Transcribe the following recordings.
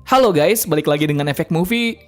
Halo guys, balik lagi dengan Efek Movie.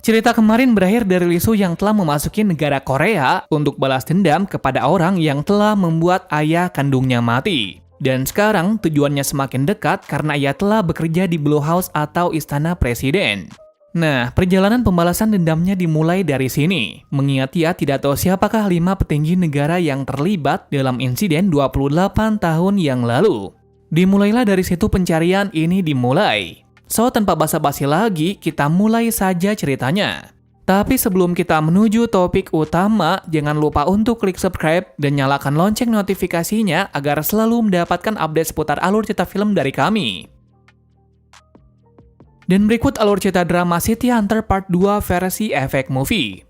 Cerita kemarin berakhir dari Lee Soo yang telah memasuki negara Korea untuk balas dendam kepada orang yang telah membuat ayah kandungnya mati. Dan sekarang tujuannya semakin dekat karena ia telah bekerja di Blue House atau Istana Presiden. Nah, perjalanan pembalasan dendamnya dimulai dari sini, mengingat ia tidak tahu siapakah 5 petinggi negara yang terlibat dalam insiden 28 tahun yang lalu. Dimulailah dari situ pencarian ini dimulai. So, tanpa basa-basi lagi, kita mulai saja ceritanya. Tapi sebelum kita menuju topik utama, jangan lupa untuk klik subscribe dan nyalakan lonceng notifikasinya agar selalu mendapatkan update seputar alur cerita film dari kami. Dan berikut alur cerita drama City Hunter Part 2 versi Efek Movie.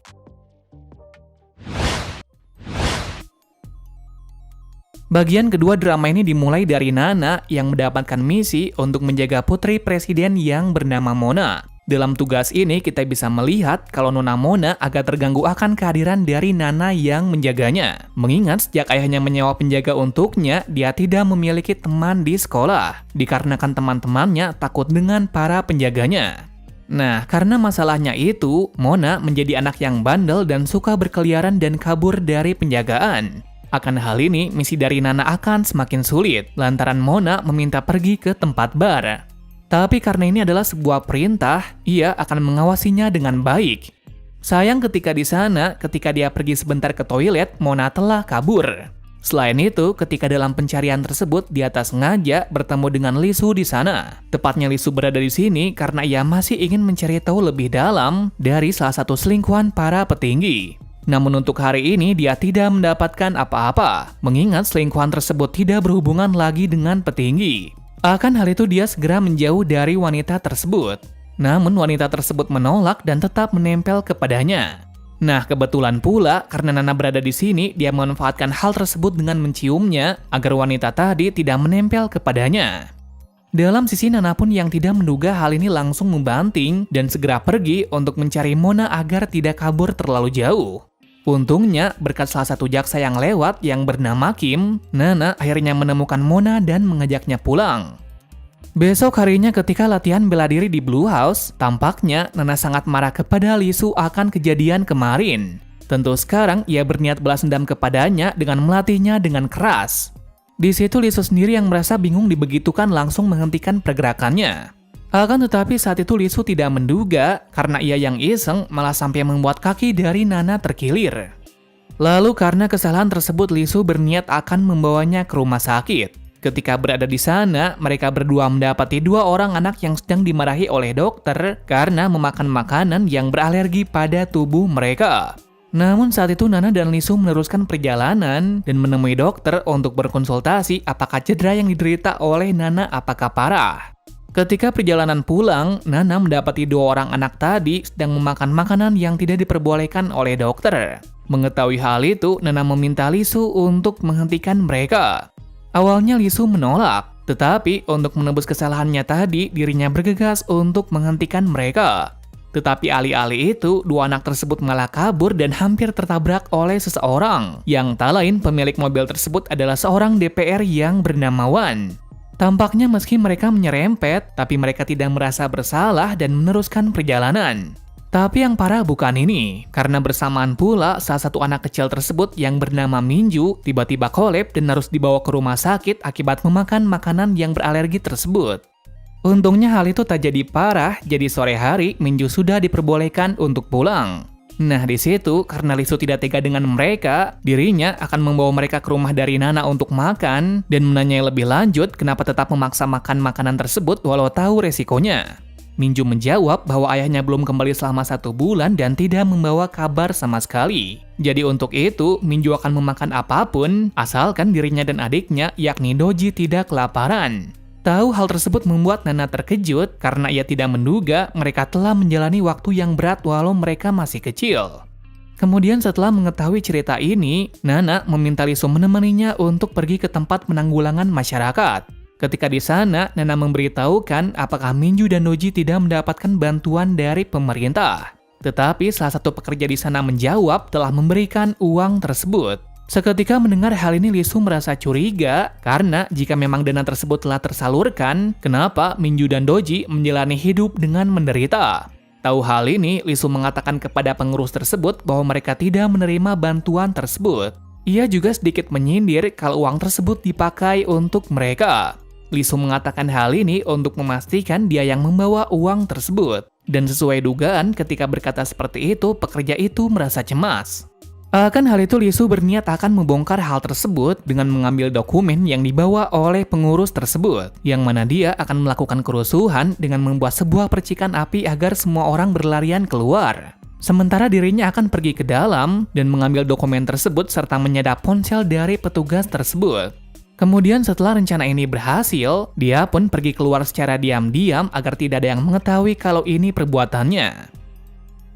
Bagian kedua drama ini dimulai dari Nana yang mendapatkan misi untuk menjaga putri presiden yang bernama Mona. Dalam tugas ini kita bisa melihat kalau Nona Mona agak terganggu akan kehadiran dari Nana yang menjaganya. Mengingat sejak ayahnya menyewa penjaga untuknya, dia tidak memiliki teman di sekolah, dikarenakan teman-temannya takut dengan para penjaganya. Nah, karena masalahnya itu, Mona menjadi anak yang bandel dan suka berkeliaran dan kabur dari penjagaan. Akan hal ini, misi dari Nana akan semakin sulit, lantaran Mona meminta pergi ke tempat bar. Tapi karena ini adalah sebuah perintah, ia akan mengawasinya dengan baik. Sayang ketika di sana, ketika dia pergi sebentar ke toilet, Mona telah kabur. Selain itu, ketika dalam pencarian tersebut, dia tak sengaja bertemu dengan Lee Soo di sana. Tepatnya Lee Soo berada di sini karena ia masih ingin mencari tahu lebih dalam dari salah satu selingkuhan para petinggi. Namun untuk hari ini dia tidak mendapatkan apa-apa, mengingat selingkuhan tersebut tidak berhubungan lagi dengan petinggi. Akan hal itu dia segera menjauh dari wanita tersebut. Namun wanita tersebut menolak dan tetap menempel kepadanya. Nah, kebetulan pula karena Nana berada di sini, dia memanfaatkan hal tersebut dengan menciumnya agar wanita tadi tidak menempel kepadanya. Dalam sisi Nana pun yang tidak menduga hal ini langsung membanting dan segera pergi untuk mencari Mona agar tidak kabur terlalu jauh. Untungnya, berkat salah satu jaksa yang lewat yang bernama Kim, Nana akhirnya menemukan Mona dan mengajaknya pulang. Besok harinya ketika latihan bela diri di Blue House, tampaknya Nana sangat marah kepada Lee Soo akan kejadian kemarin. Tentu sekarang ia berniat balas dendam kepadanya dengan melatihnya dengan keras. Di situ Lee Soo sendiri yang merasa bingung dibegitukan langsung menghentikan pergerakannya. Akan tetapi saat itu Lee Soo tidak menduga karena ia yang iseng malah sampai membuat kaki dari Nana terkilir. Lalu karena kesalahan tersebut Lee Soo berniat akan membawanya ke rumah sakit. Ketika berada di sana, mereka berdua mendapati 2 orang anak yang sedang dimarahi oleh dokter karena memakan makanan yang beralergi pada tubuh mereka. Namun saat itu Nana dan Lee Soo meneruskan perjalanan dan menemui dokter untuk berkonsultasi apakah cedera yang diderita oleh Nana apakah parah. Ketika perjalanan pulang, Nana mendapati 2 orang anak tadi sedang memakan makanan yang tidak diperbolehkan oleh dokter. Mengetahui hal itu, Nana meminta Lee Soo untuk menghentikan mereka. Awalnya Lee Soo menolak, tetapi untuk menebus kesalahannya tadi, dirinya bergegas untuk menghentikan mereka. Tetapi alih-alih itu, 2 anak tersebut malah kabur dan hampir tertabrak oleh seseorang. Yang tak lain pemilik mobil tersebut adalah seorang DPR yang bernama Wan. Tampaknya meski mereka menyerempet, tapi mereka tidak merasa bersalah dan meneruskan perjalanan. Tapi yang parah bukan ini, karena bersamaan pula salah satu anak kecil tersebut yang bernama Minju tiba-tiba kolap dan harus dibawa ke rumah sakit akibat memakan makanan yang beralergi tersebut. Untungnya hal itu tak jadi parah, jadi sore hari Minju sudah diperbolehkan untuk pulang. Nah di situ, karena Lee Soo tidak tega dengan mereka, dirinya akan membawa mereka ke rumah dari Nana untuk makan dan menanyai lebih lanjut kenapa tetap memaksa makan makanan tersebut walau tahu resikonya. Minju menjawab bahwa ayahnya belum kembali selama 1 bulan dan tidak membawa kabar sama sekali. Jadi untuk itu, Minju akan memakan apapun asalkan dirinya dan adiknya yakni Doji tidak kelaparan. Tahu hal tersebut membuat Nana terkejut karena ia tidak menduga mereka telah menjalani waktu yang berat walau mereka masih kecil. Kemudian setelah mengetahui cerita ini, Nana meminta Lee Soo menemaninya untuk pergi ke tempat penanggulangan masyarakat. Ketika di sana, Nana memberitahukan apakah Minju dan Doji tidak mendapatkan bantuan dari pemerintah. Tetapi salah satu pekerja di sana menjawab telah memberikan uang tersebut. Seketika mendengar hal ini, Li Su merasa curiga karena jika memang dana tersebut telah tersalurkan, kenapa Minju dan Doji menjalani hidup dengan menderita? Tahu hal ini, Li Su mengatakan kepada pengurus tersebut bahwa mereka tidak menerima bantuan tersebut. Ia juga sedikit menyindir kalau uang tersebut dipakai untuk mereka. Li Su mengatakan hal ini untuk memastikan dia yang membawa uang tersebut. Dan sesuai dugaan, ketika berkata seperti itu, pekerja itu merasa cemas. Akan hal itu, Li Su berniat akan membongkar hal tersebut dengan mengambil dokumen yang dibawa oleh pengurus tersebut, yang mana dia akan melakukan kerusuhan dengan membuat sebuah percikan api agar semua orang berlarian keluar. Sementara dirinya akan pergi ke dalam dan mengambil dokumen tersebut serta menyadap ponsel dari petugas tersebut. Kemudian setelah rencana ini berhasil, dia pun pergi keluar secara diam-diam agar tidak ada yang mengetahui kalau ini perbuatannya.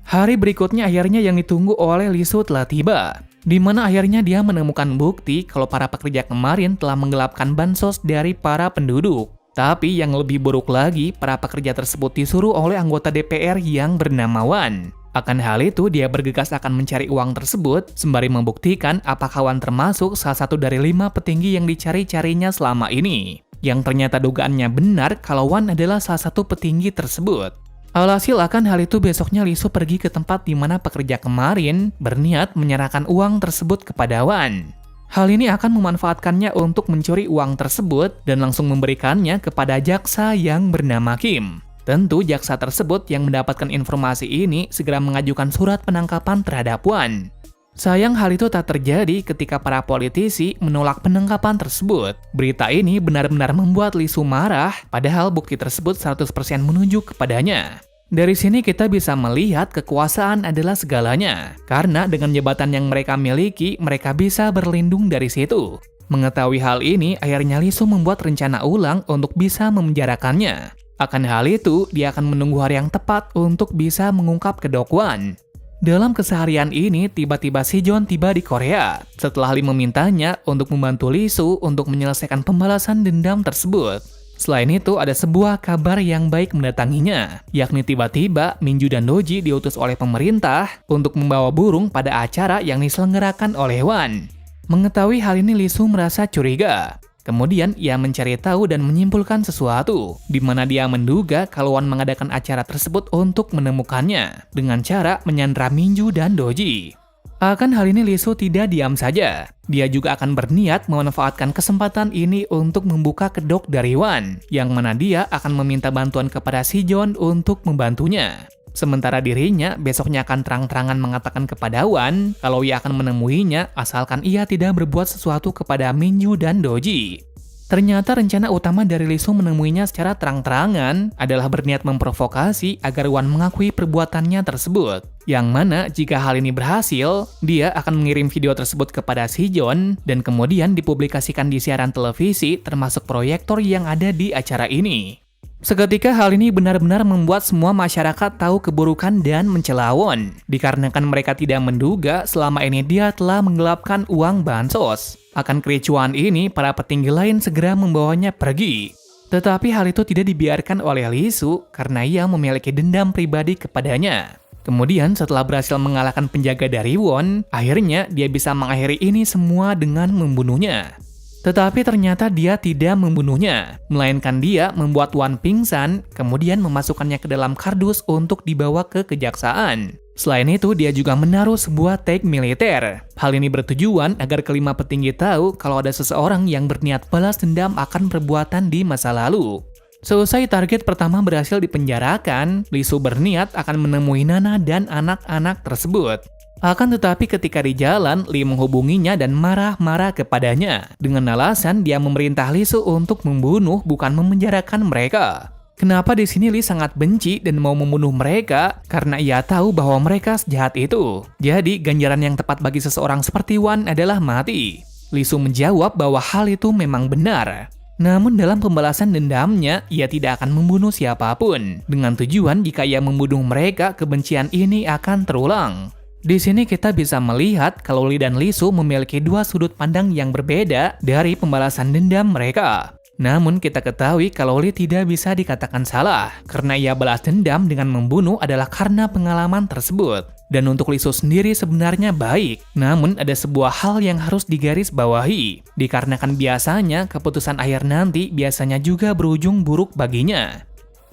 Hari berikutnya akhirnya yang ditunggu oleh Li Su telah tiba, di mana akhirnya dia menemukan bukti kalau para pekerja kemarin telah menggelapkan bansos dari para penduduk. Tapi yang lebih buruk lagi, para pekerja tersebut disuruh oleh anggota DPR yang bernama Wan. Akan hal itu, dia bergegas akan mencari uang tersebut, sembari membuktikan apakah Wan termasuk salah satu dari 5 petinggi yang dicari-carinya selama ini. Yang ternyata dugaannya benar kalau Wan adalah salah satu petinggi tersebut. Alhasil akan hal itu besoknya Li Su pergi ke tempat di mana pekerja kemarin berniat menyerahkan uang tersebut kepada Wan. Hal ini akan memanfaatkannya untuk mencuri uang tersebut dan langsung memberikannya kepada jaksa yang bernama Kim. Tentu jaksa tersebut yang mendapatkan informasi ini segera mengajukan surat penangkapan terhadap Wan. Sayang hal itu tak terjadi ketika para politisi menolak penangkapan tersebut. Berita ini benar-benar membuat Li Su marah, padahal bukti tersebut 100% menunjuk kepadanya. Dari sini kita bisa melihat kekuasaan adalah segalanya, karena dengan jabatan yang mereka miliki, mereka bisa berlindung dari situ. Mengetahui hal ini, akhirnya Li Su membuat rencana ulang untuk bisa memenjarakannya. Akan hal itu, dia akan menunggu hari yang tepat untuk bisa mengungkap kedokwan. Dalam keseharian ini, tiba-tiba Sijon tiba di Korea. Setelah Lee memintanya untuk membantu Li Su untuk menyelesaikan pembalasan dendam tersebut. Selain itu, ada sebuah kabar yang baik mendatanginya, yakni tiba-tiba Minju dan Doji diutus oleh pemerintah untuk membawa burung pada acara yang diselenggarakan oleh Wan. Mengetahui hal ini, Li Su merasa curiga. Kemudian ia mencari tahu dan menyimpulkan sesuatu, di mana dia menduga kalau Wan mengadakan acara tersebut untuk menemukannya, dengan cara menyandra Minju dan Doji. Akan hal ini Li Su tidak diam saja. Dia juga akan berniat memanfaatkan kesempatan ini untuk membuka kedok dari Wan, yang mana dia akan meminta bantuan kepada Sijon untuk membantunya. Sementara dirinya besoknya akan terang-terangan mengatakan kepada Wan kalau ia akan menemuinya asalkan ia tidak berbuat sesuatu kepada Minju dan Doji. Ternyata rencana utama dari Li Su menemuinya secara terang-terangan adalah berniat memprovokasi agar Wan mengakui perbuatannya tersebut. Yang mana jika hal ini berhasil, dia akan mengirim video tersebut kepada Sijon dan kemudian dipublikasikan di siaran televisi termasuk proyektor yang ada di acara ini. Seketika hal ini benar-benar membuat semua masyarakat tahu keburukan dan mencela Won, dikarenakan mereka tidak menduga selama ini dia telah menggelapkan uang bansos. Akan kericuan ini, para petinggi lain segera membawanya pergi. Tetapi hal itu tidak dibiarkan oleh Li Su karena ia memiliki dendam pribadi kepadanya. Kemudian setelah berhasil mengalahkan penjaga dari Won, akhirnya dia bisa mengakhiri ini semua dengan membunuhnya. Tetapi ternyata dia tidak membunuhnya, melainkan dia membuat Wan pingsan, kemudian memasukkannya ke dalam kardus untuk dibawa ke kejaksaan. Selain itu, dia juga menaruh sebuah tag militer. Hal ini bertujuan agar kelima petinggi tahu kalau ada seseorang yang berniat balas dendam akan perbuatan di masa lalu. Selesai target pertama berhasil dipenjarakan, Li Su berniat akan menemui Nana dan anak-anak tersebut. Akan tetapi ketika di jalan, Lee menghubunginya dan marah-marah kepadanya dengan alasan dia memerintah Li Su untuk membunuh bukan memenjarakan mereka. Kenapa di sini Lee sangat benci dan mau membunuh mereka? Karena ia tahu bahwa mereka sejahat itu. Jadi ganjaran yang tepat bagi seseorang seperti Wan adalah mati. Li Su menjawab bahwa hal itu memang benar. Namun dalam pembalasan dendamnya, ia tidak akan membunuh siapapun. Dengan tujuan jika ia membunuh mereka, kebencian ini akan terulang. Di sini kita bisa melihat kalau Lee dan Li Su memiliki dua sudut pandang yang berbeda dari pembalasan dendam mereka. Namun kita ketahui kalau Lee tidak bisa dikatakan salah, karena ia balas dendam dengan membunuh adalah karena pengalaman tersebut. Dan untuk Lee Soo sendiri sebenarnya baik, namun ada sebuah hal yang harus digarisbawahi, dikarenakan biasanya keputusan akhir nanti biasanya juga berujung buruk baginya.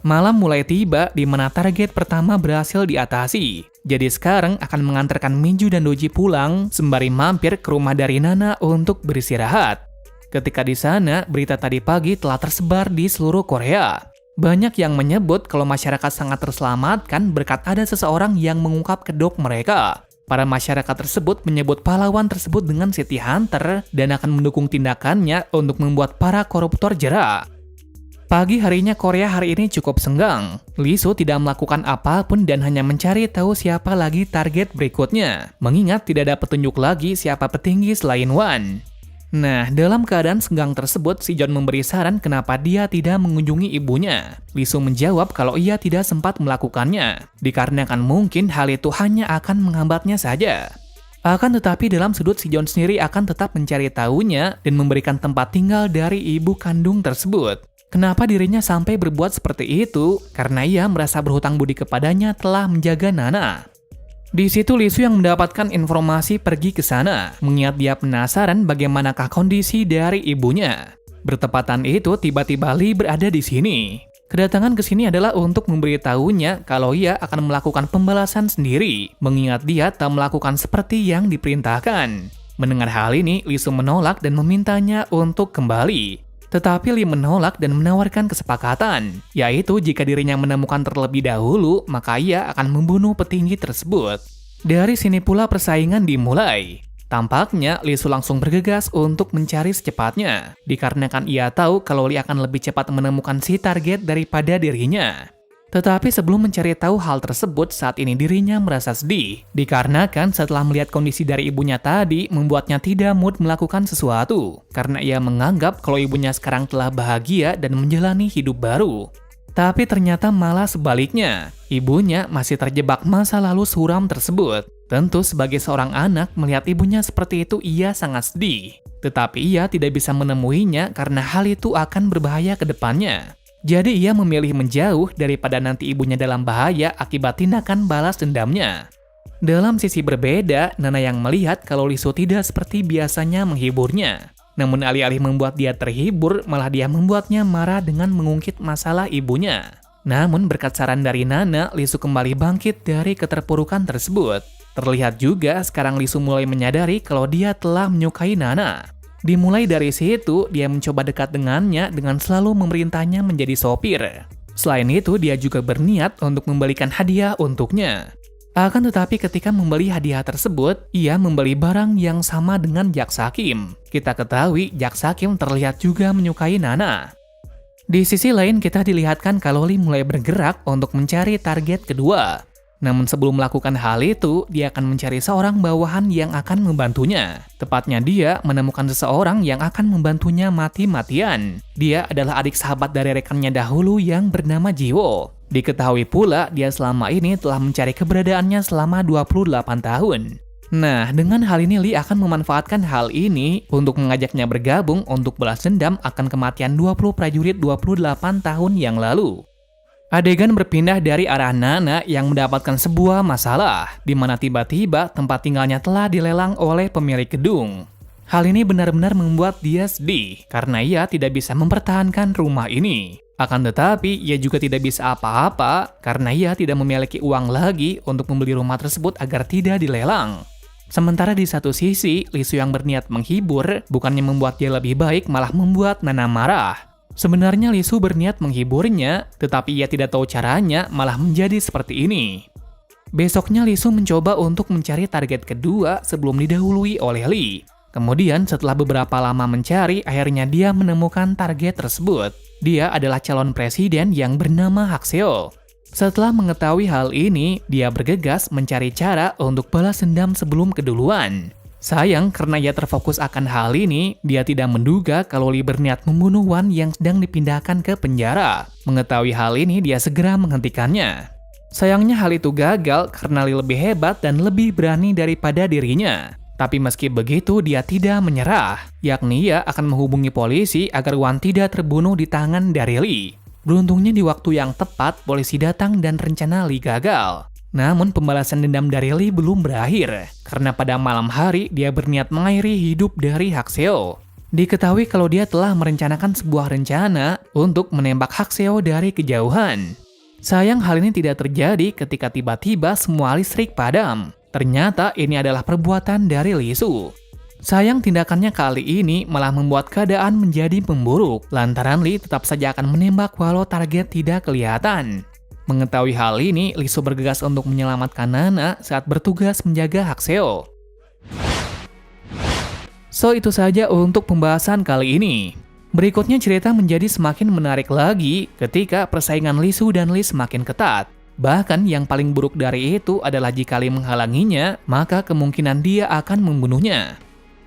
Malam mulai tiba di mana target pertama berhasil diatasi. Jadi sekarang akan mengantarkan Minju dan Doji pulang sembari mampir ke rumah dari Nana untuk beristirahat. Ketika di sana, berita tadi pagi telah tersebar di seluruh Korea. Banyak yang menyebut kalau masyarakat sangat terselamatkan berkat ada seseorang yang mengungkap kedok mereka. Para masyarakat tersebut menyebut pahlawan tersebut dengan City Hunter dan akan mendukung tindakannya untuk membuat para koruptor jera. Pagi harinya Korea hari ini cukup senggang. Lee Soo tidak melakukan apapun dan hanya mencari tahu siapa lagi target berikutnya. Mengingat tidak ada petunjuk lagi siapa petinggi selain Wan. Nah, dalam keadaan senggang tersebut, si John memberi saran kenapa dia tidak mengunjungi ibunya. Lee Soo menjawab kalau ia tidak sempat melakukannya, dikarenakan mungkin hal itu hanya akan menghambatnya saja. Akan tetapi dalam sudut si John sendiri akan tetap mencari tahunya dan memberikan tempat tinggal dari ibu kandung tersebut. Kenapa dirinya sampai berbuat seperti itu? Karena ia merasa berhutang budi kepadanya telah menjaga Nana. Di situ Lee Soo yang mendapatkan informasi pergi ke sana, mengingat dia penasaran bagaimanakah kondisi dari ibunya. Bertepatan itu tiba-tiba Lee berada di sini. Kedatangan ke sini adalah untuk memberitahunya kalau ia akan melakukan pembalasan sendiri, mengingat dia tak melakukan seperti yang diperintahkan. Mendengar hal ini, Lee Soo menolak dan memintanya untuk kembali. Tetapi Lee menolak dan menawarkan kesepakatan, yaitu jika dirinya menemukan terlebih dahulu, maka ia akan membunuh petinggi tersebut. Dari sini pula persaingan dimulai. Tampaknya Lee Soo langsung bergegas untuk mencari secepatnya, dikarenakan ia tahu kalau Lee akan lebih cepat menemukan si target daripada dirinya. Tetapi sebelum mencari tahu hal tersebut, saat ini dirinya merasa sedih, dikarenakan setelah melihat kondisi dari ibunya tadi, membuatnya tidak mood melakukan sesuatu, karena ia menganggap kalau ibunya sekarang telah bahagia dan menjalani hidup baru. Tapi ternyata malah sebaliknya, ibunya masih terjebak masa lalu suram tersebut. Tentu sebagai seorang anak, melihat ibunya seperti itu ia sangat sedih. Tetapi ia tidak bisa menemuinya karena hal itu akan berbahaya ke depannya. Jadi ia memilih menjauh daripada nanti ibunya dalam bahaya akibat tindakan balas dendamnya. Dalam sisi berbeda, Nana yang melihat kalau Lee Soo tidak seperti biasanya menghiburnya. Namun alih-alih membuat dia terhibur, malah dia membuatnya marah dengan mengungkit masalah ibunya. Namun berkat saran dari Nana, Lee Soo kembali bangkit dari keterpurukan tersebut. Terlihat juga sekarang Lee Soo mulai menyadari kalau dia telah menyukai Nana. Dimulai dari situ, dia mencoba dekat dengannya dengan selalu memerintahnya menjadi sopir. Selain itu, dia juga berniat untuk membelikan hadiah untuknya. Akan tetapi ketika membeli hadiah tersebut, ia membeli barang yang sama dengan Jaksa Kim. Kita ketahui Jaksa Kim terlihat juga menyukai Nana. Di sisi lain, kita dilihatkan kalau Lee mulai bergerak untuk mencari target kedua. Namun sebelum melakukan hal itu, dia akan mencari seorang bawahan yang akan membantunya. Tepatnya dia menemukan seseorang yang akan membantunya mati-matian. Dia adalah adik sahabat dari rekannya dahulu yang bernama Jiwo. Diketahui pula dia selama ini telah mencari keberadaannya selama 28 tahun. Nah, dengan hal ini Lee akan memanfaatkan hal ini untuk mengajaknya bergabung untuk balas dendam akan kematian 20 prajurit 28 tahun yang lalu. Adegan berpindah dari arah Nana yang mendapatkan sebuah masalah, di mana tiba-tiba tempat tinggalnya telah dilelang oleh pemilik gedung. Hal ini benar-benar membuat dia sedih, karena ia tidak bisa mempertahankan rumah ini. Akan tetapi, ia juga tidak bisa apa-apa, karena ia tidak memiliki uang lagi untuk membeli rumah tersebut agar tidak dilelang. Sementara di satu sisi, Lee Soo yang berniat menghibur, bukannya membuat dia lebih baik, malah membuat Nana marah. Sebenarnya Lee Soo berniat menghiburnya, tetapi ia tidak tahu caranya malah menjadi seperti ini. Besoknya Lee Soo mencoba untuk mencari target kedua sebelum didahului oleh Lee. Kemudian setelah beberapa lama mencari, akhirnya dia menemukan target tersebut. Dia adalah calon presiden yang bernama Hak Seo. Setelah mengetahui hal ini, dia bergegas mencari cara untuk balas dendam sebelum keduluan. Sayang, karena ia terfokus akan hal ini, dia tidak menduga kalau Lee berniat membunuh Wan yang sedang dipindahkan ke penjara. Mengetahui hal ini, dia segera menghentikannya. Sayangnya hal itu gagal karena Lee lebih hebat dan lebih berani daripada dirinya. Tapi meski begitu, dia tidak menyerah. Yakni ia akan menghubungi polisi agar Wan tidak terbunuh di tangan dari Lee. Beruntungnya di waktu yang tepat, polisi datang dan rencana Lee gagal. Namun pembalasan dendam dari Lee belum berakhir, karena pada malam hari dia berniat mengakhiri hidup dari Hakseo. Diketahui kalau dia telah merencanakan sebuah rencana untuk menembak Hakseo dari kejauhan. Sayang hal ini tidak terjadi ketika tiba-tiba semua listrik padam. Ternyata ini adalah perbuatan dari Lee Su. Sayang tindakannya kali ini malah membuat keadaan menjadi memburuk, lantaran Lee tetap saja akan menembak walau target tidak kelihatan. Mengetahui hal ini, Lee Su bergegas untuk menyelamatkan Nana saat bertugas menjaga Hakseo. So itu saja untuk pembahasan kali ini. Berikutnya cerita menjadi semakin menarik lagi ketika persaingan Lee Su dan Lee semakin ketat. Bahkan yang paling buruk dari itu adalah jika Lee menghalanginya, maka kemungkinan dia akan membunuhnya.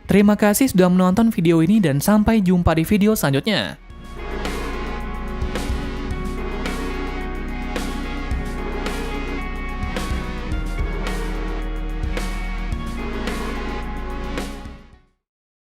Terima kasih sudah menonton video ini dan sampai jumpa di video selanjutnya.